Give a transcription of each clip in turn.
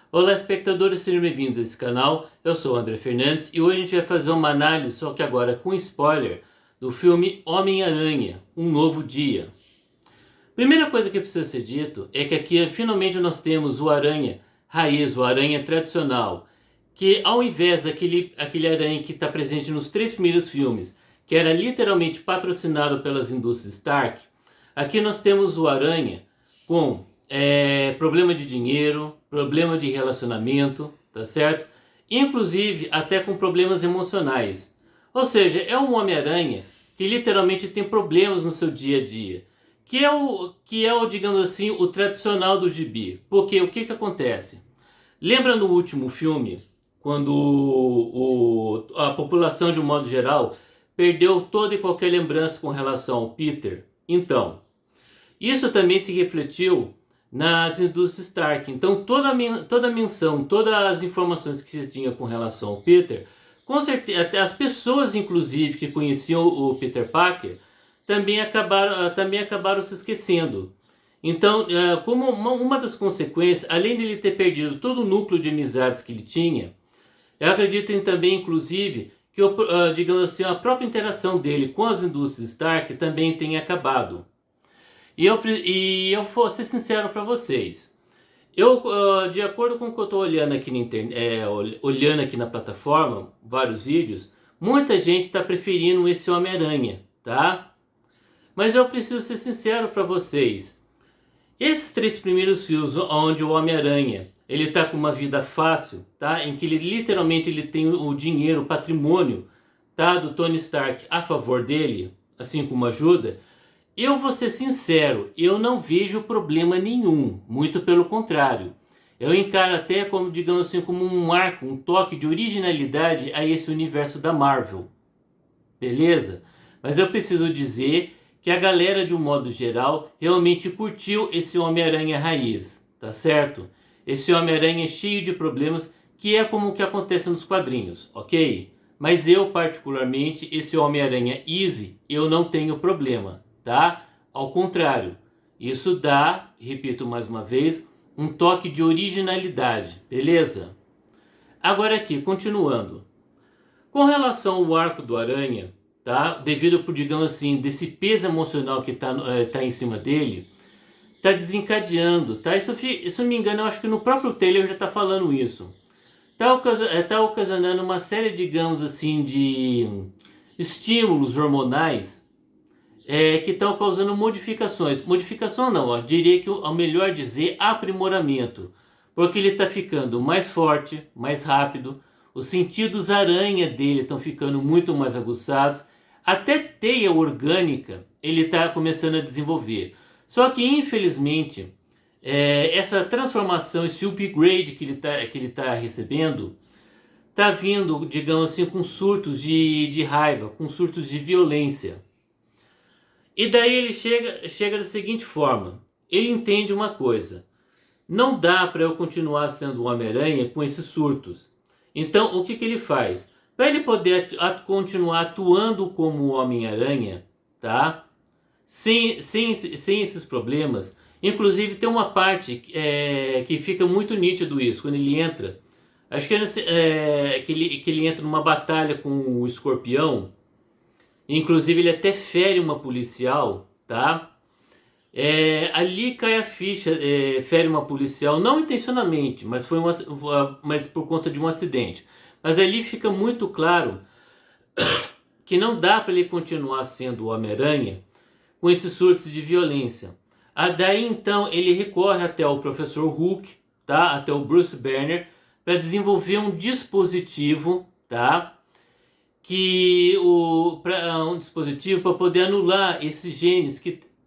Olá, espectadores, sejam bem-vindos a esse canal. Eu sou o André Fernandes e hoje a gente vai fazer uma análise, só que agora com spoiler, do filme Homem-Aranha, Um Novo Dia. Primeira coisa que precisa ser dito é que aqui finalmente nós temos o Aranha raiz, o Aranha tradicional, que ao invés daquele Aranha que está presente nos 3 primeiros filmes, que era literalmente patrocinado pelas indústrias Stark, aqui nós temos o Aranha com problema de dinheiro, problema de relacionamento, tá certo? Inclusive até com problemas emocionais. Ou seja, é um Homem-Aranha que literalmente tem problemas no seu dia a dia. Que é o, digamos assim, o tradicional do gibi. Porque o que acontece? Lembra no último filme, quando a população, de um modo geral, perdeu toda e qualquer lembrança com relação ao Peter? Então, isso também se refletiu nas indústrias Stark. Então, toda a menção, todas as informações que se tinha com relação ao Peter, com certeza, até as pessoas, inclusive, que conheciam o Peter Parker, também acabaram se esquecendo. Então, como uma das consequências, além de ele ter perdido todo o núcleo de amizades que ele tinha, eu acredito também, inclusive, que, digamos assim, a própria interação dele com as indústrias Stark também tenha acabado. E eu vou ser sincero para vocês. De acordo com o que eu estou olhando aqui na olhando aqui na plataforma, vários vídeos, muita gente está preferindo esse Homem-Aranha, tá? Mas eu preciso ser sincero para vocês. Esses 3 primeiros filmes, onde o Homem-Aranha ele está com uma vida fácil, tá? Em que ele literalmente ele tem o dinheiro, o patrimônio, tá? Do Tony Stark a favor dele, assim como ajuda. Eu vou ser sincero, eu não vejo problema nenhum, muito pelo contrário. Eu encaro até como, digamos assim, como um marco, um toque de originalidade a esse universo da Marvel. Beleza? Mas eu preciso dizer que a galera, de um modo geral, realmente curtiu esse Homem-Aranha raiz, tá certo? Esse Homem-Aranha cheio de problemas, que é como o que acontece nos quadrinhos, ok? Mas eu, particularmente, esse Homem-Aranha Easy, eu não tenho problema, tá? Ao contrário, isso dá, repito mais uma vez, um toque de originalidade, beleza? Agora aqui, continuando. Com relação ao arco do Aranha, tá? Devido por, digamos assim, desse peso emocional que tá em cima dele, tá desencadeando, tá? Isso, se não me engano, eu acho que no próprio trailer já tá falando isso. Tá ocasionando uma série, digamos assim, de estímulos hormonais que estão causando modificações. Modificação não, eu diria que ao melhor dizer, aprimoramento. Porque ele está ficando mais forte, mais rápido, os sentidos aranha dele estão ficando muito mais aguçados, até teia orgânica ele está começando a desenvolver. Só que infelizmente, essa transformação, esse upgrade que ele tá recebendo, está vindo, digamos assim, com surtos de raiva, com surtos de violência. E daí ele chega da seguinte forma: ele entende uma coisa. Não dá para eu continuar sendo o Homem-Aranha com esses surtos. Então, o que ele faz? Para ele poder continuar atuando como o Homem-Aranha, tá? Sem esses problemas. Inclusive, tem uma parte que fica muito nítido isso, quando ele entra. Acho que que ele entra numa batalha com o Escorpião. Inclusive, ele até fere uma policial, tá? Ali cai a ficha, fere uma policial, não intencionalmente, mas por conta de um acidente. Mas ali fica muito claro que não dá para ele continuar sendo o Homem-Aranha com esses surtos de violência. Daí então ele recorre até o Professor Hulk, tá? Até o Bruce Banner, para desenvolver um dispositivo, tá? Um dispositivo para poder anular esses genes,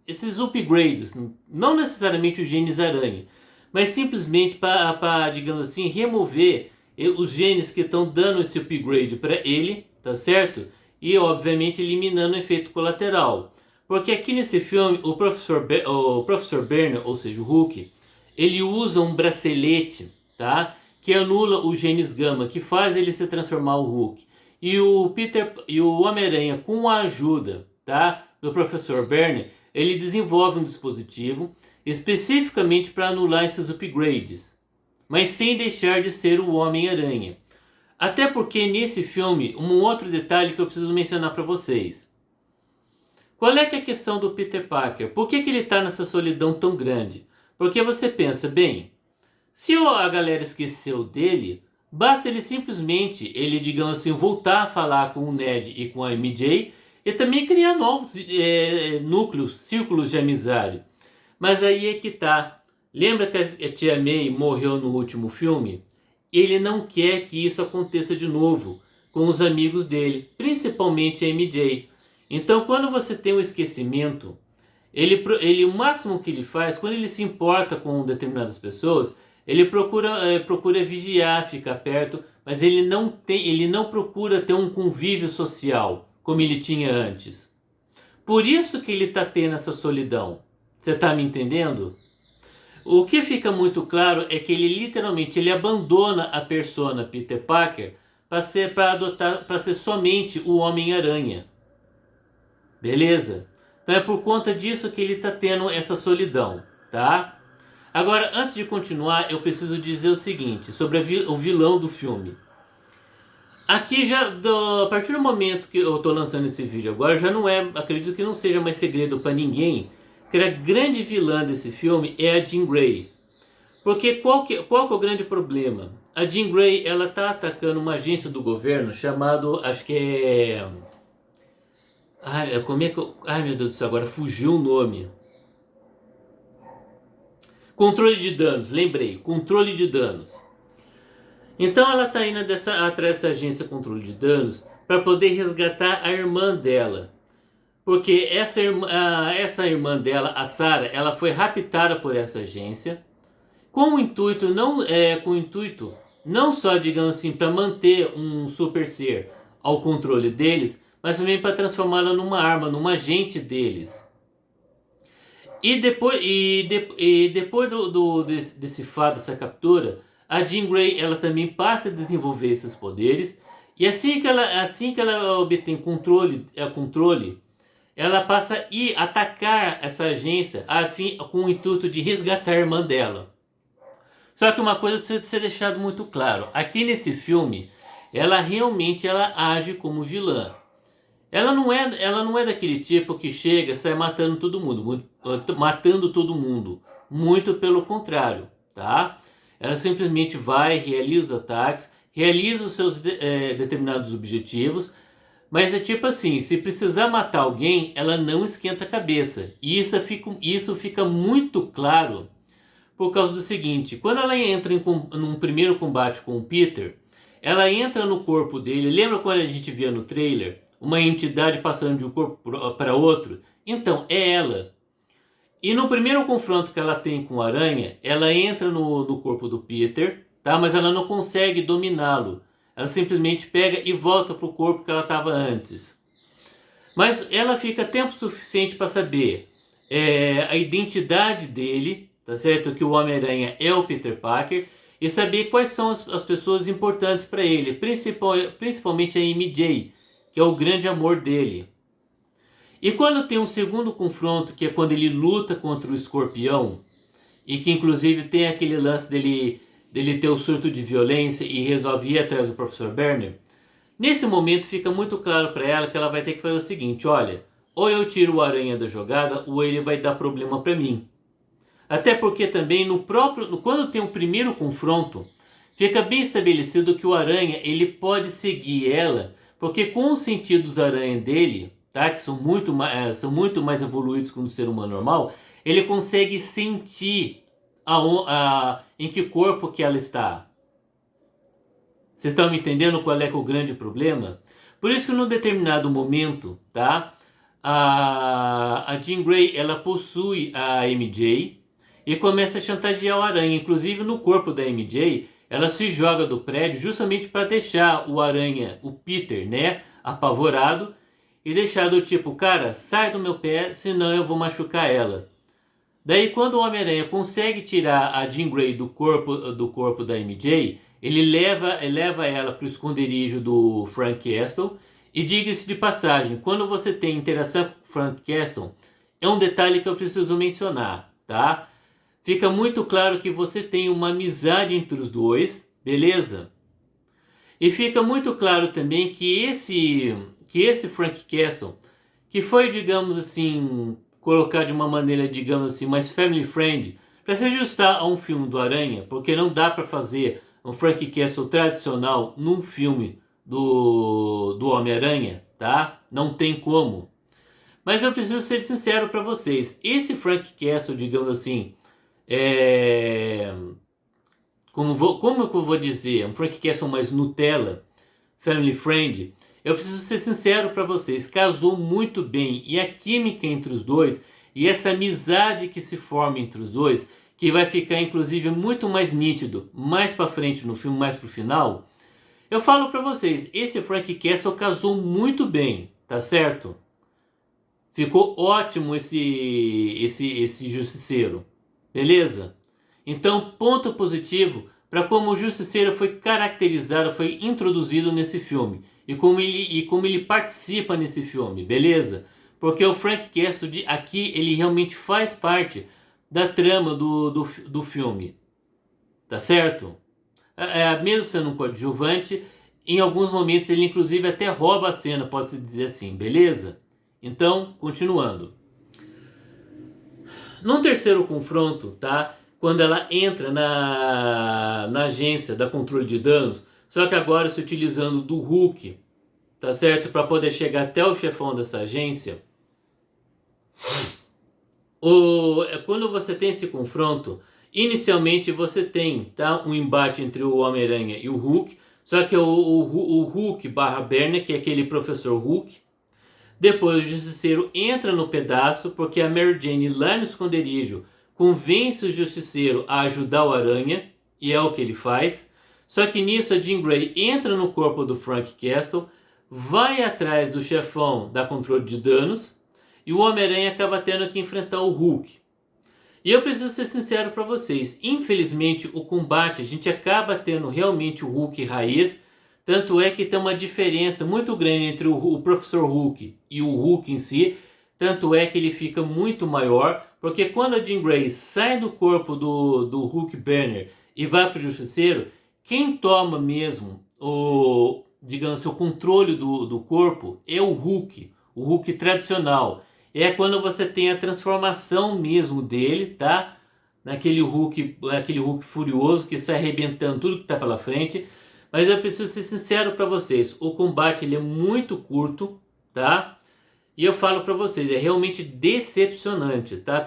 esses upgrades, não necessariamente os genes aranha, mas simplesmente para, digamos assim, remover os genes que estão dando esse upgrade para ele, tá certo? E obviamente eliminando o efeito colateral. Porque aqui nesse filme, o Professor Banner, ou seja, o Hulk, ele usa um bracelete, tá? Que anula os genes gama, que faz ele se transformar o Hulk. E o Homem-Aranha, com a ajuda, tá, do Professor Banner, ele desenvolve um dispositivo especificamente para anular esses upgrades. mas sem deixar de ser o Homem-Aranha. Até porque nesse filme, um outro detalhe que eu preciso mencionar para vocês. Qual é que é a questão do Peter Parker? Por que ele está nessa solidão tão grande? Porque você pensa, bem, se a galera esqueceu dele, basta ele simplesmente, digamos assim, voltar a falar com o Ned e com a MJ e também criar novos núcleos, círculos de amizade. Mas aí é que tá. Lembra que a tia May morreu no último filme? Ele não quer que isso aconteça de novo com os amigos dele, principalmente a MJ. Então, quando você tem um esquecimento, o máximo que ele faz, quando ele se importa com determinadas pessoas, ele procura vigiar, ficar perto, mas ele não procura ter um convívio social como ele tinha antes. Por isso que ele está tendo essa solidão. Você está me entendendo? O que fica muito claro é que ele literalmente abandona a persona Peter Parker para ser somente o Homem-Aranha. Beleza? Então é por conta disso que ele está tendo essa solidão, tá? Agora, antes de continuar, eu preciso dizer o seguinte sobre o vilão do filme. Aqui a partir do momento que eu estou lançando esse vídeo agora, já não é, acredito que não seja mais segredo para ninguém, que a grande vilã desse filme é a Jean Grey. Porque qual que é o grande problema? A Jean Grey, ela tá atacando uma agência do governo chamado, acho que é... Ai, meu Deus do céu, agora fugiu o nome. Controle de danos, lembrei. Controle de danos. Então ela está indo atrás dessa agência controle de danos para poder resgatar a irmã dela. Porque essa irmã dela, a Sarah, ela foi raptada por essa agência com o intuito não só, digamos assim, para manter um super ser ao controle deles, mas também para transformá-la numa arma, num agente deles. E depois desse fato, dessa captura, a Jean Grey ela também passa a desenvolver esses poderes. E assim que ela obtém controle, ela passa a ir atacar essa agência com o intuito de resgatar a irmã dela. Só que uma coisa precisa ser deixado muito claro. Aqui nesse filme, ela realmente age como vilã. Ela não é daquele tipo que chega e sai matando todo mundo. Muito pelo contrário, tá? Ela simplesmente vai, realiza ataques, realiza os seus determinados objetivos, mas é tipo assim, se precisar matar alguém, ela não esquenta a cabeça. E isso fica muito claro por causa do seguinte, quando ela entra num primeiro combate com o Peter, ela entra no corpo dele, lembra quando a gente via no trailer, uma entidade passando de um corpo para outro? Então, é ela. E no primeiro confronto que ela tem com o Aranha, ela entra no corpo do Peter, tá? Mas ela não consegue dominá-lo. Ela simplesmente pega e volta para o corpo que ela estava antes. Mas ela fica tempo suficiente para saber a identidade dele, tá certo? Que o Homem-Aranha é o Peter Parker, e saber quais são as pessoas importantes para ele, principalmente a MJ, que é o grande amor dele. E quando tem um segundo confronto, que é quando ele luta contra o Escorpião, e que inclusive tem aquele lance dele ter o surto de violência e resolve ir atrás do Professor Banner, nesse momento fica muito claro para ela que ela vai ter que fazer o seguinte, olha, ou eu tiro o Aranha da jogada, ou ele vai dar problema para mim. Até porque também quando tem o primeiro confronto, fica bem estabelecido que o Aranha ele pode seguir ela, porque com os sentidos aranha dele, tá, que são muito mais evoluídos que um ser humano normal, ele consegue sentir em que corpo que ela está. Vocês estão me entendendo qual é o grande problema? Por isso que num determinado momento, tá, a Jean Grey ela possui a MJ, e começa a chantagear o Aranha. Inclusive no corpo da MJ, ela se joga do prédio justamente para deixar o Aranha, o Peter, né, apavorado e deixar do tipo, cara, sai do meu pé, senão eu vou machucar ela. Daí quando o Homem-Aranha consegue tirar a Jean Grey do corpo da MJ, ele leva ela para o esconderijo do Frank Castle. E diga-se de passagem, quando você tem interação com o Frank Castle, é um detalhe que eu preciso mencionar, tá? fica muito claro que você tem uma amizade entre os dois, beleza? E fica muito claro também que esse Frank Castle, que foi, digamos assim, colocar de uma maneira, digamos assim, mais family friend, para se ajustar a um filme do Aranha, porque não dá para fazer um Frank Castle tradicional num filme do Homem-Aranha, tá? Não tem como. Mas eu preciso ser sincero para vocês. Esse Frank Castle, digamos assim, é... como eu vou dizer, um Frank Castle mais Nutella, family friend, eu preciso ser sincero para vocês, casou muito bem, e a química entre os dois e essa amizade que se forma entre os dois, que vai ficar inclusive muito mais nítido mais para frente no filme, mais pro final. Eu falo para vocês, esse Frank Castle casou muito bem, tá certo? Ficou ótimo esse Justiceiro, beleza? Então, ponto positivo para como o Justiceiro foi caracterizado, foi introduzido nesse filme e como ele participa nesse filme, beleza? Porque o Frank Castle aqui, ele realmente faz parte da trama do filme, tá certo? Mesmo sendo um coadjuvante, em alguns momentos ele inclusive até rouba a cena, pode-se dizer assim, beleza? Então, continuando. Num terceiro confronto, tá? Quando ela entra na agência da controle de danos, só que agora se utilizando do Hulk, tá certo? Para poder chegar até o chefão dessa agência. Quando você tem esse confronto, inicialmente você tem, tá, um embate entre o Homem-Aranha e o Hulk, só que o Hulk barra Banner, que é aquele professor Hulk. Depois o Justiceiro entra no pedaço porque a Mary Jane lá no esconderijo convence o Justiceiro a ajudar o Aranha, e é o que ele faz. Só que nisso a Jean Grey entra no corpo do Frank Castle, vai atrás do chefão da controle de danos, e o Homem-Aranha acaba tendo que enfrentar o Hulk. E eu preciso ser sincero para vocês, infelizmente o combate a gente acaba tendo realmente o Hulk raiz. Tanto é que tem uma diferença muito grande entre o Professor Hulk e o Hulk em si. Tanto é que ele fica muito maior, porque quando a Jean Grey sai do corpo do Hulk Banner e vai para o Justiceiro, quem toma mesmo digamos, o controle do corpo é o Hulk tradicional. É quando você tem a transformação mesmo dele, tá? Aquele Hulk furioso que sai arrebentando tudo que está pela frente. Mas eu preciso ser sincero para vocês, o combate ele é muito curto, tá? E eu falo para vocês, é realmente decepcionante, tá?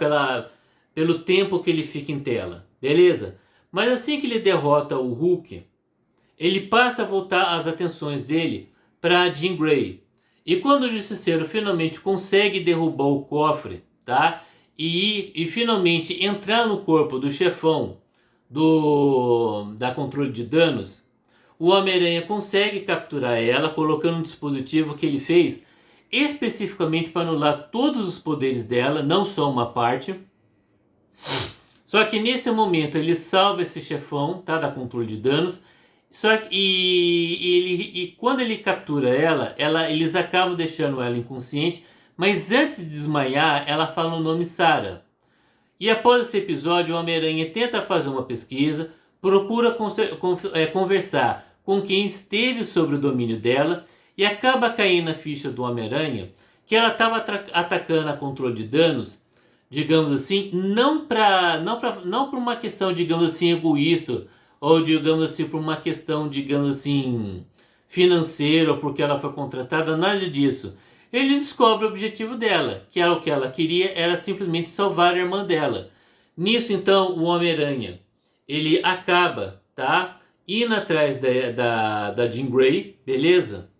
Pelo tempo que ele fica em tela, beleza? Mas assim que ele derrota o Hulk, ele passa a voltar as atenções dele para Jean Grey. E quando o Justiceiro finalmente consegue derrubar o cofre, tá? E finalmente entrar no corpo do chefão da controle de danos, o Homem-Aranha consegue capturar ela, colocando um dispositivo que ele fez especificamente para anular todos os poderes dela, não só uma parte. Só que nesse momento ele salva esse chefão, tá, da controle de danos. E quando ele captura eles acabam deixando ela inconsciente, mas antes de desmaiar, ela fala o nome Sarah. E após esse episódio, o Homem-Aranha tenta fazer uma pesquisa, procura conversar com quem esteve sob o domínio dela e acaba caindo na ficha do Homem-Aranha que ela estava atacando a controle de danos, digamos assim, não por uma questão, digamos assim, egoísta, ou digamos assim, por uma questão, digamos assim, financeira, ou porque ela foi contratada, nada disso. Ele descobre o objetivo dela, que era o que ela queria, era simplesmente salvar a irmã dela. Nisso, então, o Homem-Aranha, ele acaba, tá, indo atrás da Jean Grey, beleza?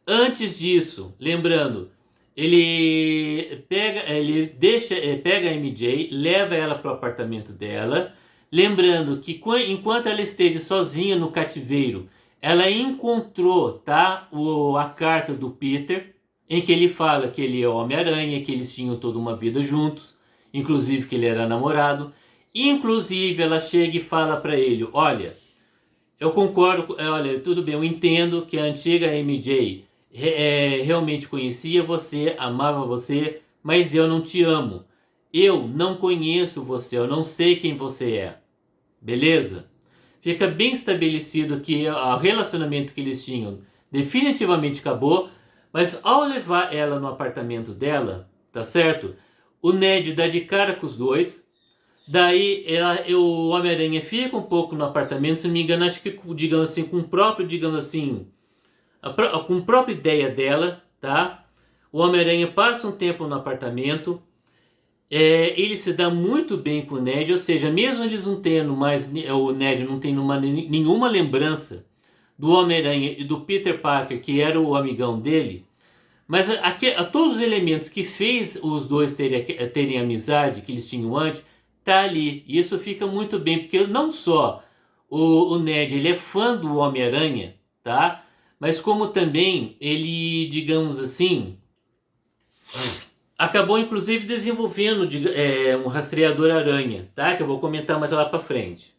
Antes disso, lembrando, ele pega a MJ, leva ela para o apartamento dela, lembrando que enquanto ela esteve sozinha no cativeiro, ela encontrou, tá, a carta do Peter, em que ele fala que ele é Homem-Aranha, que eles tinham toda uma vida juntos, inclusive que ele era namorado. Inclusive ela chega e fala para ele, olha, eu concordo, olha, tudo bem, eu entendo que a antiga MJ realmente conhecia você, amava você, mas eu não te amo. eu não conheço você, eu não sei quem você é. Beleza? Fica bem estabelecido que o relacionamento que eles tinham definitivamente acabou, mas ao levar ela no apartamento dela, tá certo? O Ned dá de cara com os dois. Daí o Homem-Aranha fica um pouco no apartamento, se não me engano, acho que, digamos assim, com o próprio, digamos assim, com a própria ideia dela, tá? O Homem-Aranha passa um tempo no apartamento, ele se dá muito bem com o Ned, ou seja, mesmo eles não tendo mais, o Ned não tendo nenhuma lembrança do Homem-Aranha e do Peter Parker, que era o amigão dele, mas a todos os elementos que fez os dois terem amizade, que eles tinham antes, tá ali. E isso fica muito bem, porque não só o Ned ele é fã do Homem-Aranha, tá? Mas como também ele, digamos assim, acabou inclusive desenvolvendo um rastreador aranha, tá? Que eu vou comentar mais lá para frente.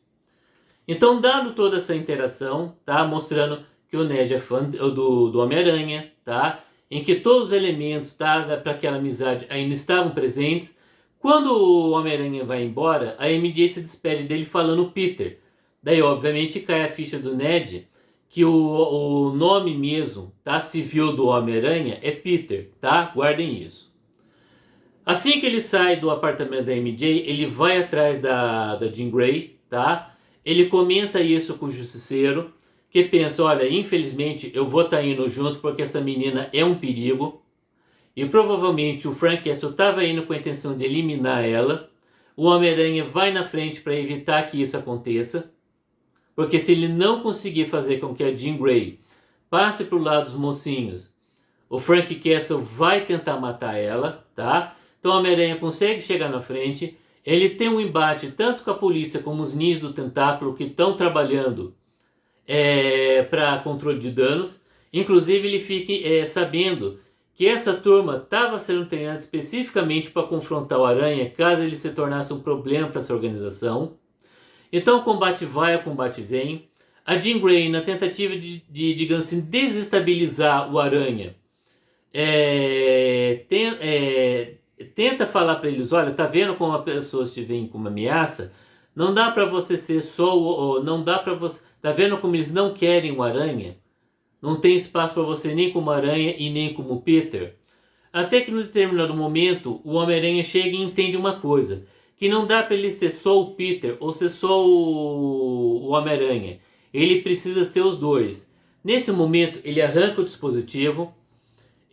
Então, dado toda essa interação, tá? Mostrando que o Ned é fã do Homem-Aranha, tá? Em que todos os elementos, tá? Para aquela amizade ainda estavam presentes. Quando o Homem-Aranha vai embora, a MJ se despede dele falando Peter. Daí, obviamente, cai a ficha do Ned que o nome mesmo, tá? Civil do Homem-Aranha é Peter, tá? Guardem isso. Assim que ele sai do apartamento da MJ, ele vai atrás da Jean Grey, tá? Ele comenta isso com o Justiceiro, que pensa, olha, infelizmente eu vou estar indo junto porque essa menina é um perigo. E provavelmente o Frank Castle estava indo com a intenção de eliminar ela. O Homem-Aranha vai na frente para evitar que isso aconteça. Porque se ele não conseguir fazer com que a Jean Grey passe para o lado dos mocinhos, o Frank Castle vai tentar matar ela, tá? Então o Homem-Aranha consegue chegar na frente. Ele tem um embate tanto com a polícia como os ninjas do tentáculo que estão trabalhando para controle de danos. Inclusive ele fica sabendo que essa turma estava sendo treinada especificamente para confrontar o Aranha caso ele se tornasse um problema para essa organização. Então o combate vai, o combate vem. A Jean Grey, na tentativa de digamos assim, desestabilizar o Aranha, tenta falar para eles, olha, tá vendo como as pessoas te veem como ameaça? Não dá para você ser só, não dá para você, tá vendo como eles não querem o Aranha? Não tem espaço para você nem como Aranha e nem como Peter. Até que, em determinado momento, o Homem-Aranha chega e entende uma coisa, que não dá para ele ser só o Peter ou ser só o Homem-Aranha. Ele precisa ser os dois. Nesse momento, ele arranca o dispositivo,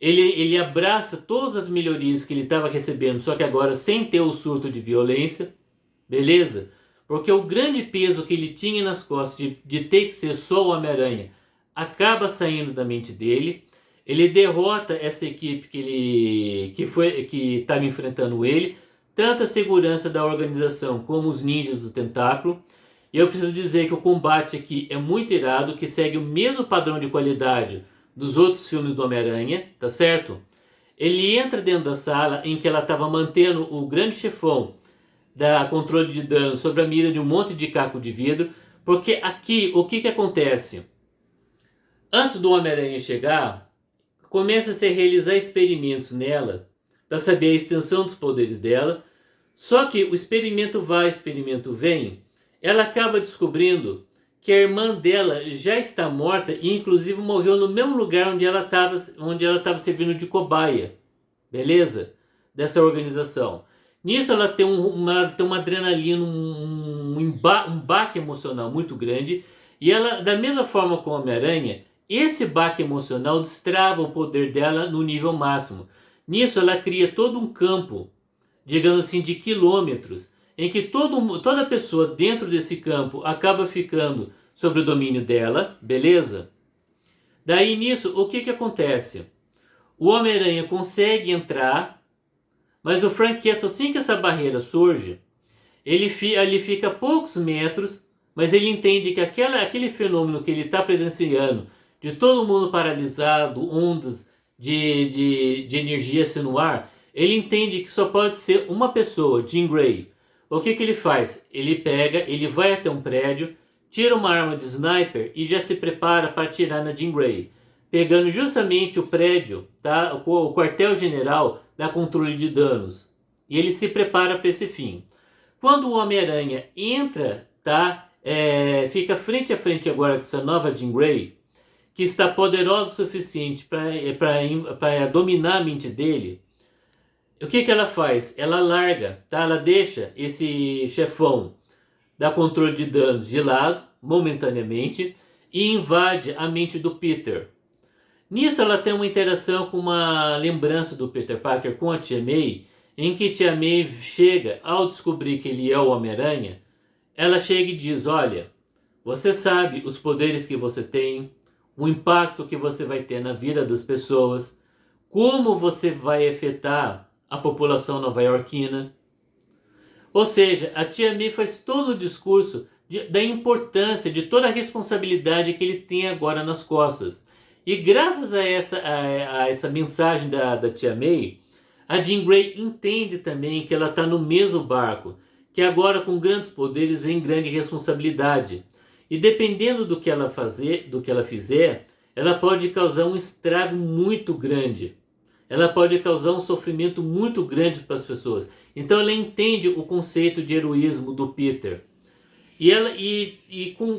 ele abraça todas as melhorias que ele estava recebendo, só que agora sem ter o surto de violência, beleza? Porque o grande peso que ele tinha nas costas de ter que ser só o Homem-Aranha acaba saindo da mente dele. Ele derrota essa equipe que estava enfrentando ele, tanto a segurança da organização como os ninjas do tentáculo. E eu preciso dizer que o combate aqui é muito irado, que segue o mesmo padrão de qualidade dos outros filmes do Homem-Aranha, tá certo? Ele entra dentro da sala em que ela estava mantendo o grande chefão da controle de dano sobre a mira de um monte de caco de vidro, porque aqui o que acontece? Antes do Homem-Aranha chegar, começa a se realizar experimentos nela para saber a extensão dos poderes dela. Só que o experimento vai, o experimento vem, ela acaba descobrindo que a irmã dela já está morta e inclusive morreu no mesmo lugar onde ela estava servindo de cobaia, beleza? Dessa organização. Nisso ela tem uma adrenalina, um baque emocional muito grande, e ela, da mesma forma como a Homem-Aranha, esse baque emocional destrava o poder dela no nível máximo. Nisso ela cria todo um campo, digamos assim, de quilômetros, em que toda pessoa dentro desse campo acaba ficando sob o domínio dela, beleza? Daí nisso, o que acontece? O Homem-Aranha consegue entrar, mas o Frank Castle, assim que essa barreira surge, ele fica a poucos metros, mas ele entende que aquele fenômeno que ele está presenciando, de todo mundo paralisado, ondas de energia assim no ar, ele entende que só pode ser uma pessoa, Jean Grey. O que ele faz? Ele vai até um prédio, tira uma arma de sniper e já se prepara para atirar na Jean Grey, pegando justamente o prédio, tá? O quartel-general da controle de danos. E ele se prepara para esse fim. Quando o Homem-Aranha entra, tá? Fica frente a frente agora com essa nova Jean Grey, que está poderosa o suficiente para dominar a mente dele. O que ela faz? Ela larga, tá? Ela deixa esse chefão da controle de danos de lado, momentaneamente, e invade a mente do Peter. Nisso ela tem uma interação com uma lembrança do Peter Parker com a Tia May, em que Tia May chega, ao descobrir que ele é o Homem-Aranha, ela chega e diz, olha, você sabe os poderes que você tem, o impacto que você vai ter na vida das pessoas, como você vai afetar a população nova-iorquina. Ou seja, a Tia May faz todo o discurso da importância, de toda a responsabilidade que ele tem agora nas costas. E graças a essa mensagem da Tia May, a Jean Grey entende também que ela está no mesmo barco, que agora com grandes poderes vem grande responsabilidade. E dependendo do que ela fizer, ela pode causar um estrago muito grande. Ela pode causar um sofrimento muito grande para as pessoas. Então ela entende o conceito de heroísmo do Peter.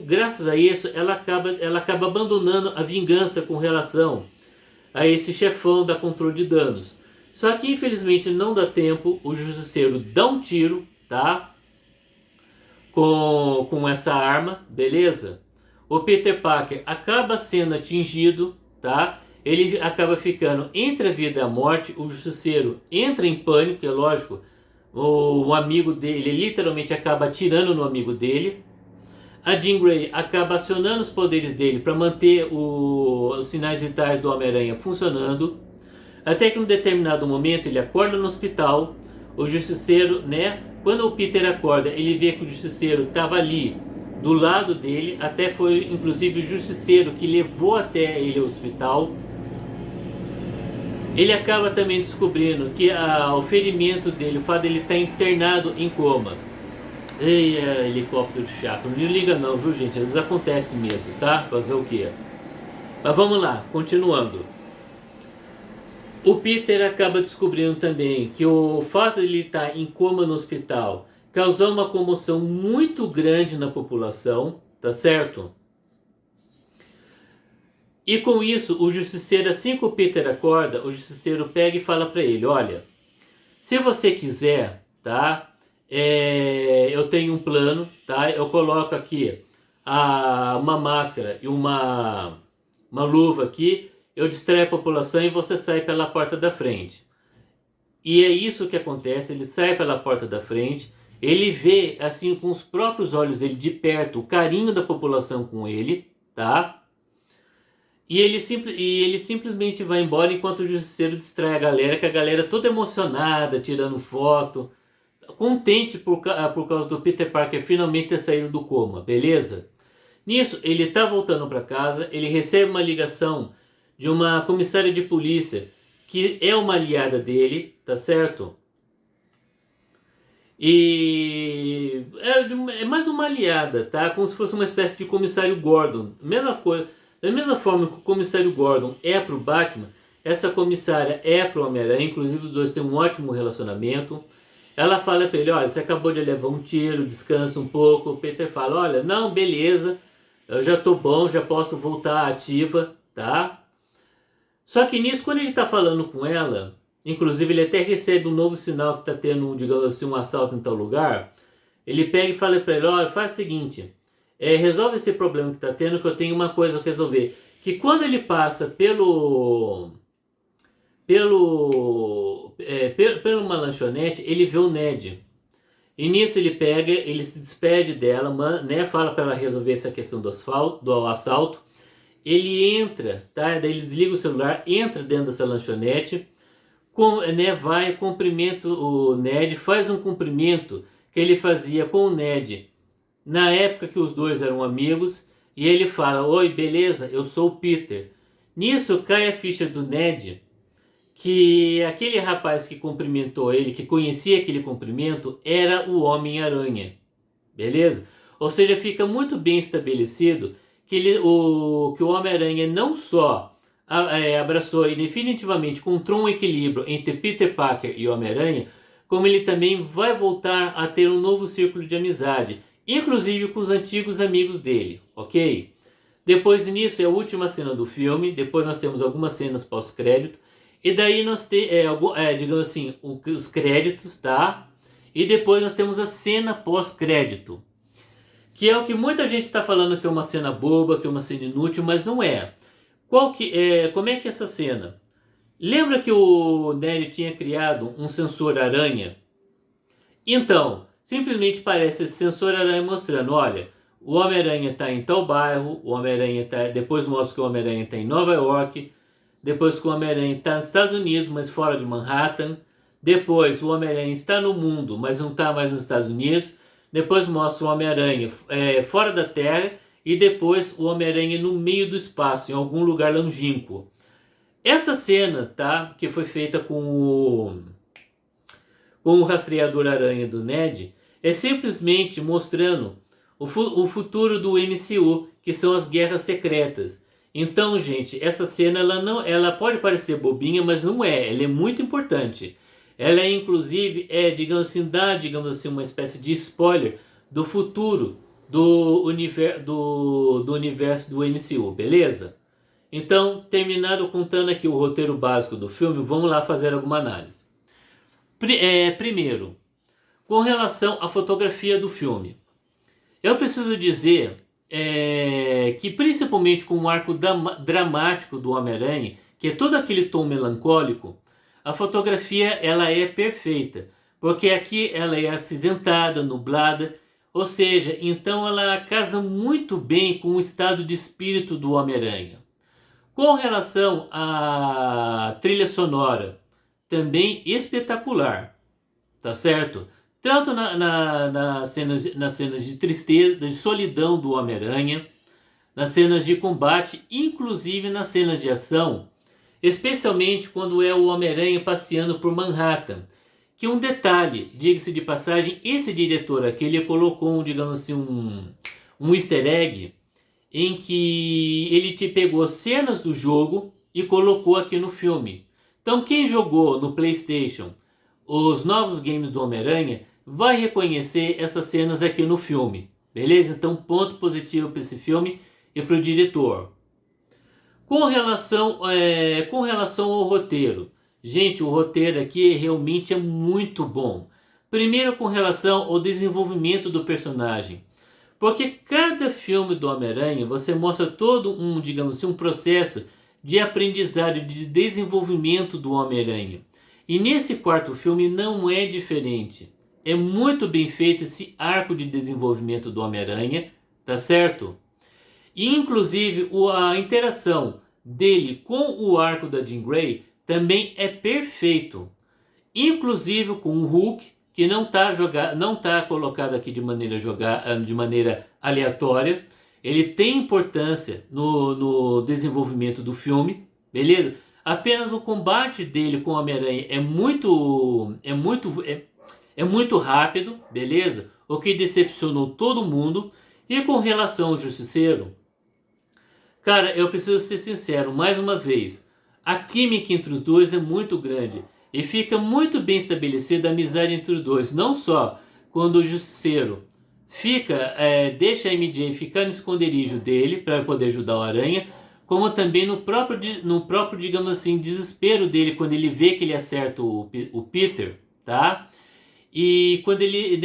Graças a isso, ela acaba abandonando a vingança com relação a esse chefão da controle de danos. Só que infelizmente não dá tempo, o Justiceiro dá um tiro, tá? Com essa arma, beleza? O Peter Parker acaba sendo atingido, tá? Ele acaba ficando entre a vida e a morte. O Justiceiro entra em pânico, é lógico. O amigo dele, ele literalmente acaba atirando no amigo dele. A Jean Grey acaba acionando os poderes dele para manter os sinais vitais do Homem-Aranha funcionando. Até que em um determinado momento ele acorda no hospital. O Justiceiro, né? Quando o Peter acorda, ele vê que o Justiceiro estava ali do lado dele. Até foi inclusive o Justiceiro que levou até ele ao hospital. Ele acaba também descobrindo que o ferimento dele, o fato dele estar internado em coma. Ei, helicóptero chato, não me liga não, viu gente? Às vezes acontece mesmo, tá? Fazer o quê? Mas vamos lá, continuando. O Peter acaba descobrindo também que o fato de ele estar em coma no hospital causou uma comoção muito grande na população, tá certo? E com isso, o Justiceiro, assim que o Peter acorda, o Justiceiro pega e fala para ele, olha, se você quiser, tá? Eu tenho um plano, tá? Eu coloco aqui uma máscara e uma luva aqui, eu distraio a população e você sai pela porta da frente. E é isso que acontece, ele sai pela porta da frente, ele vê, assim, com os próprios olhos dele de perto, o carinho da população com ele, tá? E ele simplesmente vai embora enquanto o Justiceiro distrai a galera, que a galera toda emocionada, tirando foto, contente por causa do Peter Parker finalmente ter saído do coma, beleza? Nisso, ele tá voltando para casa, ele recebe uma ligação de uma comissária de polícia, que é uma aliada dele, tá certo? E é mais uma aliada, tá? Como se fosse uma espécie de comissário Gordon. Mesma coisa. Da mesma forma que o comissário Gordon é pro Batman, essa comissária é pro Homem-Aranha, inclusive os dois têm um ótimo relacionamento. Ela fala para ele, olha, você acabou de levar um tiro, descansa um pouco. O Peter fala, olha, não, beleza, eu já tô bom, já posso voltar ativa, tá? Só que nisso, quando ele tá falando com ela, inclusive ele até recebe um novo sinal que tá tendo, digamos assim, um assalto em tal lugar, ele pega e fala para ele, olha, faz o seguinte, resolve esse problema que tá tendo, que eu tenho uma coisa a resolver. Que quando ele passa pela uma lanchonete, ele vê o Ned. E nisso ele pega, ele se despede dela, né, fala para ela resolver essa questão do assalto. Ele entra, tá? Daí ele desliga o celular, entra dentro dessa lanchonete, né, vai, cumprimenta o Ned, faz um cumprimento que ele fazia com o Ned na época que os dois eram amigos, e ele fala, oi, beleza, eu sou o Peter. Nisso cai a ficha do Ned, que aquele rapaz que cumprimentou ele, que conhecia aquele cumprimento, era o Homem-Aranha, beleza? Ou seja, fica muito bem estabelecido que o Homem-Aranha não só abraçou e definitivamente encontrou um equilíbrio entre Peter Parker e Homem-Aranha, como ele também vai voltar a ter um novo círculo de amizade, inclusive com os antigos amigos dele, ok? Depois nisso é a última cena do filme, depois nós temos algumas cenas pós-crédito, e daí nós temos, digamos assim, os créditos, tá? E depois nós temos a cena pós-crédito, que é o que muita gente está falando que é uma cena boba, que é uma cena inútil, mas não é. Como é que é essa cena? Lembra que o Ned tinha criado um sensor aranha? Então, simplesmente parece esse sensor aranha mostrando, olha, o Homem-Aranha está em tal bairro, o Homem-Aranha tá, depois mostra que o Homem-Aranha está em Nova York, depois que o Homem-Aranha está nos Estados Unidos, mas fora de Manhattan, depois o Homem-Aranha está no mundo, mas não está mais nos Estados Unidos, depois mostra o Homem-Aranha fora da Terra e depois o Homem-Aranha no meio do espaço, em algum lugar longínquo. Essa cena, tá, que foi feita com o rastreador aranha do Ned, é simplesmente mostrando o futuro do MCU, que são as guerras secretas. Então, gente, essa cena ela pode parecer bobinha, mas não é. Ela é muito importante. Ela é, inclusive, digamos assim, uma espécie de spoiler do futuro do universo do MCU, beleza? Então, terminado contando aqui o roteiro básico do filme, vamos lá fazer alguma análise. Primeiro, com relação à fotografia do filme, eu preciso dizer que principalmente com o arco dramático do Homem-Aranha, que é todo aquele tom melancólico, a fotografia ela é perfeita, porque aqui ela é acinzentada, nublada, ou seja, então ela casa muito bem com o estado de espírito do Homem-Aranha. Com relação à trilha sonora, também espetacular, tá certo? Tanto nas cenas de tristeza, de solidão do Homem-Aranha, nas cenas de combate, inclusive nas cenas de ação, especialmente quando é o Homem-Aranha passeando por Manhattan. Que um detalhe, diga-se de passagem, esse diretor aqui, ele colocou, digamos assim, um easter egg, em que ele te pegou cenas do jogo e colocou aqui no filme. Então quem jogou no PlayStation os novos games do Homem-Aranha vai reconhecer essas cenas aqui no filme, beleza? Então ponto positivo para esse filme e para o diretor. Com relação ao roteiro, gente, o roteiro aqui realmente é muito bom. Primeiro com relação ao desenvolvimento do personagem. Porque cada filme do Homem-Aranha você mostra todo digamos assim, um processo de aprendizado, de desenvolvimento do Homem-Aranha. E nesse quarto filme não é diferente. É muito bem feito esse arco de desenvolvimento do Homem-Aranha, tá certo? E inclusive a interação dele com o arco da Jean Grey também é perfeito. Inclusive com o Hulk, que não está colocado aqui de maneira aleatória. Ele tem importância no desenvolvimento do filme, beleza? Apenas o combate dele com o Homem-Aranha é muito rápido, beleza? O que decepcionou todo mundo. E com relação ao Justiceiro, cara, eu preciso ser sincero, mais uma vez, a química entre os dois é muito grande. E fica muito bem estabelecida a amizade entre os dois. Não só quando o Justiceiro deixa a MJ ficar no esconderijo dele para poder ajudar o Aranha, como também no próprio, digamos assim, desespero dele quando ele vê que ele acerta o Peter, tá? E quando ele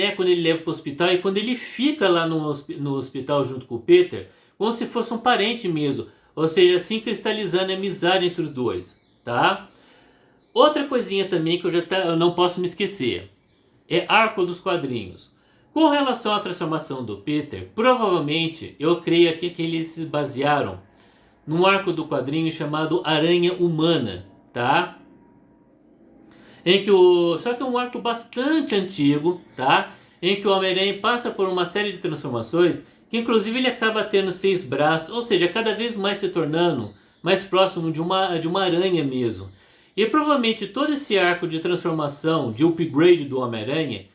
leva para o hospital e quando ele fica lá no hospital junto com o Peter, como se fosse um parente mesmo. Ou seja, assim cristalizando a amizade entre os dois, tá? Outra coisinha também que eu não posso me esquecer é arco dos quadrinhos. Com relação à transformação do Peter, provavelmente eu creio aqui que eles se basearam num arco do quadrinho chamado Aranha Humana, tá? Só que é um arco bastante antigo, tá? Em que o Homem-Aranha passa por uma série de transformações, que inclusive ele acaba tendo 6 braços, ou seja, cada vez mais se tornando mais próximo de uma aranha mesmo. E provavelmente todo esse arco de transformação, de upgrade do Homem-Aranha,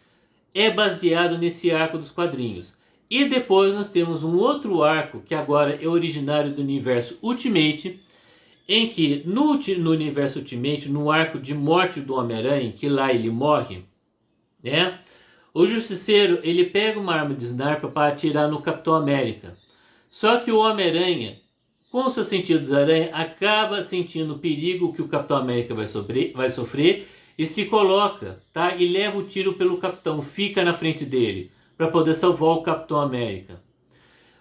é baseado nesse arco dos quadrinhos. E depois nós temos um outro arco, que agora é originário do universo Ultimate, em que no universo Ultimate, no arco de morte do Homem-Aranha, que lá ele morre, né? O Justiceiro, ele pega uma arma de sniper para atirar no Capitão América. Só que o Homem-Aranha, com seus sentidos aranha, acaba sentindo o perigo que o Capitão América vai sofrer e se coloca, tá? E leva o tiro pelo Capitão, fica na frente dele, para poder salvar o Capitão América.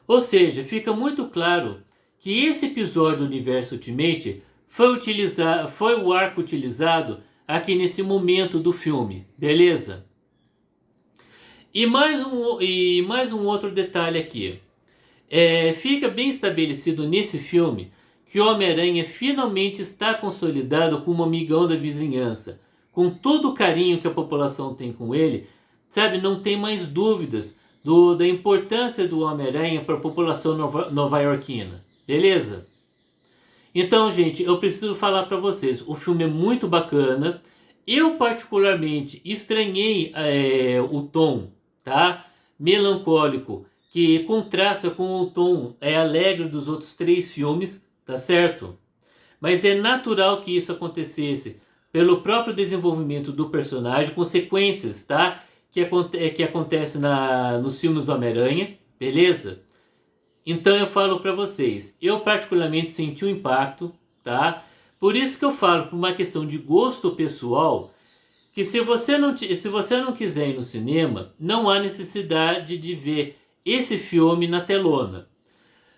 Ou seja, fica muito claro que esse episódio do Universo Ultimate foi o arco utilizado aqui nesse momento do filme, beleza? E mais um outro detalhe aqui. Fica bem estabelecido nesse filme que o Homem-Aranha finalmente está consolidado como amigão da vizinhança. Com todo o carinho que a população tem com ele, sabe, não tem mais dúvidas da importância do Homem-Aranha para a população nova-iorquina. Beleza? Então, gente, eu preciso falar para vocês, o filme é muito bacana. Eu particularmente estranhei o tom, tá? Melancólico, que contrasta com o tom alegre dos outros 3 filmes, tá certo? Mas é natural que isso acontecesse pelo próprio desenvolvimento do personagem, consequências, tá? Que acontece nos filmes do Homem-Aranha, beleza? Então eu falo para vocês, eu particularmente senti um impacto, tá? Por isso que eu falo, por uma questão de gosto pessoal, que se você não quiser ir no cinema, não há necessidade de ver esse filme na telona.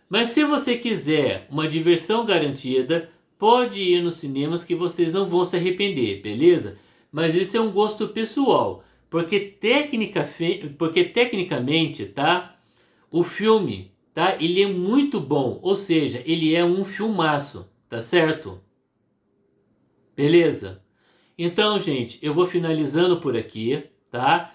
Mas se você quiser uma diversão garantida, pode ir nos cinemas que vocês não vão se arrepender, beleza? Mas isso é um gosto pessoal, porque tecnicamente, tá? O filme, tá? Ele é muito bom, ou seja, ele é um filmaço, tá certo? Beleza? Então, gente, eu vou finalizando por aqui, tá?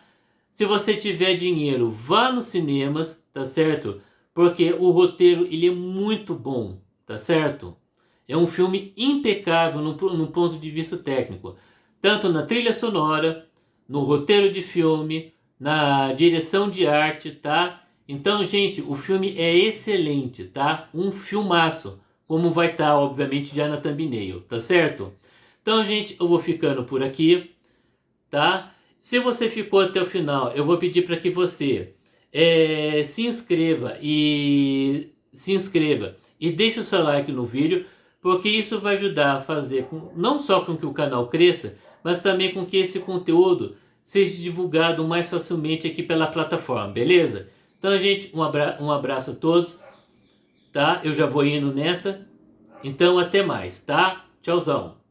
Se você tiver dinheiro, vá nos cinemas, tá certo? Porque o roteiro, ele é muito bom, tá certo? É um filme impecável no ponto de vista técnico. Tanto na trilha sonora, no roteiro de filme, na direção de arte, tá? Então, gente, o filme é excelente, tá? Um filmaço, como vai estar, obviamente, já na thumbnail, tá certo? Então, gente, eu vou ficando por aqui, tá? Se você ficou até o final, eu vou pedir para que você se inscreva e deixe o seu like no vídeo, porque isso vai ajudar a fazer não só com que o canal cresça, mas também com que esse conteúdo seja divulgado mais facilmente aqui pela plataforma, beleza? Então, gente, um abraço a todos, tá? Eu já vou indo nessa. Então, até mais, tá? Tchauzão.